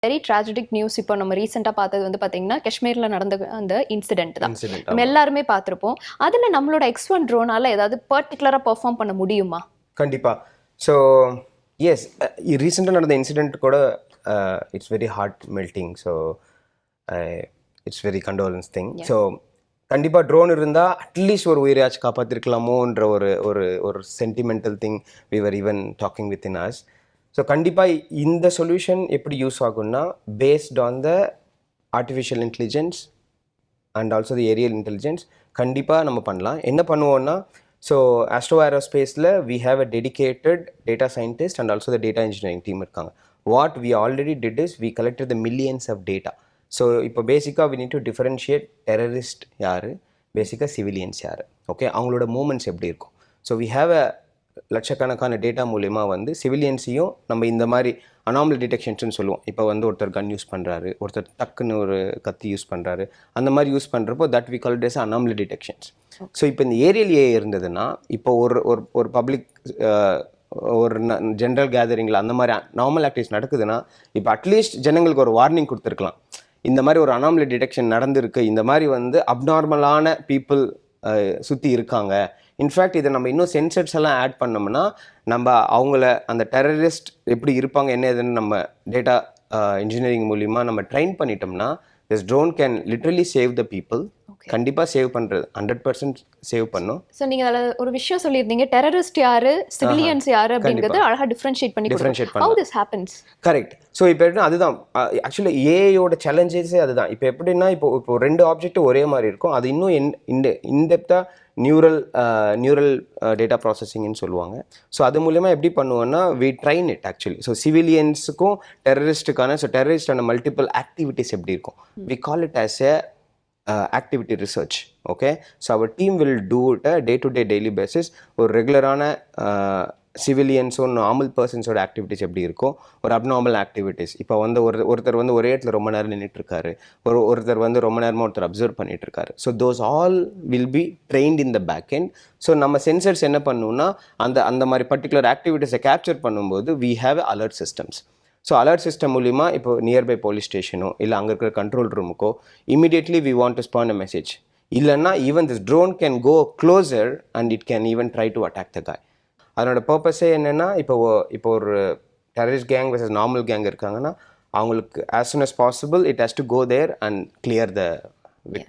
Very tragic news இப்போ நம்ம ரீசெண்டாக பார்த்தது வந்து பார்த்தீங்கன்னா காஷ்மீரில் நடந்த அந்த இன்சிடென்ட் தான் நம்ம எல்லாருமே பார்த்துருப்போம். அதில் நம்மளோட X1 ட்ரோனால் ஏதாவது பர்டிகுலராக பெர்ஃபார்ம் பண்ண முடியுமா? கண்டிப்பாக. ஸோ எஸ், ரீசெண்டாக நடந்த இன்சிடெண்ட் கூட it's very heart melting. So it's very condolence thing. So கண்டிப்பாக ட்ரோன் இருந்தால் அட்லீஸ்ட் ஒரு உயிரையாச்சும் காப்பாற்றிருக்கலாமோன்ற ஒரு ஒரு ஒரு sentimental thing we were even talking with in us. So கண்டிப்பாக இந்த சொல்யூஷன் எப்படி யூஸ் ஆகும்னா based on the artificial intelligence and also the aerial intelligence கண்டிப்பாக நம்ம பண்ணலாம். என்ன பண்ணுவோன்னா, ஸோ ஆஸ்ட்ரோ ஏரோஸ்பேஸில் we have a dedicated data scientist and also the data engineering team இருக்காங்க. What we already did is we collected the millions of data. So இப்போ பேசிக்காக we need to differentiate terrorist யார், பேசிக்காக civilians யார், okay, அவங்களோட moments எப்படி இருக்கும். So we have அ லட்சக்கணக்கான டேட்டா மூலிமா வந்து சிவிலியன்ஸையும் நம்ம இந்த மாதிரி அனாமலி டிடெக்ஷன்ஸ்னு சொல்லுவோம். இப்போ வந்து ஒருத்தர் கன் யூஸ் பண்ணுறாரு, ஒருத்தர் டக்குன்னு ஒரு கத்தி யூஸ் பண்ணுறாரு, அந்த மாதிரி யூஸ் பண்ணுறப்போ that we call it as anomaly detections. So இப்போ இந்த ஏரியல் ஏஐ இருந்ததுன்னா இப்போ ஒரு பப்ளிக் ஒரு ஜென்ரல் கேதரிங்கில் அந்த மாதிரி நார்மல் ஆக்டிவிட்டிஸ் நடக்குதுன்னா இப்போ அட்லீஸ்ட் ஜனங்களுக்கு ஒரு வார்னிங் கொடுத்துருக்கலாம். இந்த மாதிரி ஒரு அனாமலி டிடெக்ஷன் நடந்திருக்கு, இந்த மாதிரி வந்து அப்நார்மலான பீப்புள் சுற்றி இருக்காங்க. இன்ஃபேக்ட் இதை நம்ம இன்னும் சென்சர்ஸ் எல்லாம் ஆட் பண்ணோம்னா நம்ம அவங்கள அந்த டெரரிஸ்ட் எப்படி இருப்பாங்க என்ன ஏதுன்னு நம்ம டேட்டா இன்ஜினியரிங் மூலிமா நம்ம ட்ரெயின் பண்ணிட்டோம்னா this drone can literally save the people. கண்டிப்பாக சேவ் பண்ணுறது 100% சேவ் பண்ணும். ஸோ நீங்கள் அதில் ஒரு விஷயம் சொல்லியிருந்தீங்க, டெரரிஸ்ட் யாரு, சிவிலியன்ஸ் யாரு அப்படிங்கிறது அழகாக டிஃப்ரென்ஷியேட் பண்ணி how this happens. Correct. So இப்போ எப்படின்னா அதுதான் ஆக்சுவலி ஏஐயோட சேலஞ்சஸே அதுதான். இப்போ எப்படின்னா இப்போ ரெண்டு ஆப்ஜெக்ட் ஒரே மாதிரி இருக்கும், அது இன்னும் இன்டெப்த்தாக நியூரல் டேட்டா ப்ராசஸிங்னு சொல்லுவாங்க. ஸோ அது மூலமா எப்படி பண்ணுவோன்னா we train it actually. So சிவிலியன்ஸுக்கும் டெரரிஸ்ட்டுக்கான டெரரிஸ்டான மல்டிபிள் ஆக்டிவிட்டிஸ் எப்படி இருக்கும், we call it as a activity research. Okay, so our team will do it a day-to-day daily basis. ஒரு ரெகுலரான சிவிலியன்ஸோ நார்மல் பர்சன்ஸோட ஆக்டிவிட்டிஸ் எப்படி இருக்கும், ஒரு அப்நார்மல் ஆக்டிவிட்டிஸ். இப்போ வந்து ஒருத்தர் வந்து ஒரே இடத்துல ரொம்ப நேரம் நின்றுட்டுருக்காரு, ஒருத்தர் வந்து ரொம்ப நேரமாக ஒருத்தர் அப்சர்வ் பண்ணிகிட்ருக்காரு. So those all will be trained in the back end. So நம்ம சென்சர்ஸ் என்ன பண்ணணும்னா அந்த மாதிரி பர்டிகுலர் ஆக்டிவிட்டிஸை கேப்சர் பண்ணும்போது we have alert systems. So alert system மூலிமா இப்போ நியர்பை போலீஸ் ஸ்டேஷனோ இல்லை அங்கே இருக்கிற கண்ட்ரோல் ரூமுக்கோ immediately we want to spawn a message. இல்லைன்னா even this drone can go closer and it can even try to attack the guy. அதனோட பர்பஸே என்னென்னா இப்போ ஒரு terrorist gang versus normal gang இருக்காங்கன்னா அவங்களுக்கு as soon as possible it has to go there and clear the victim.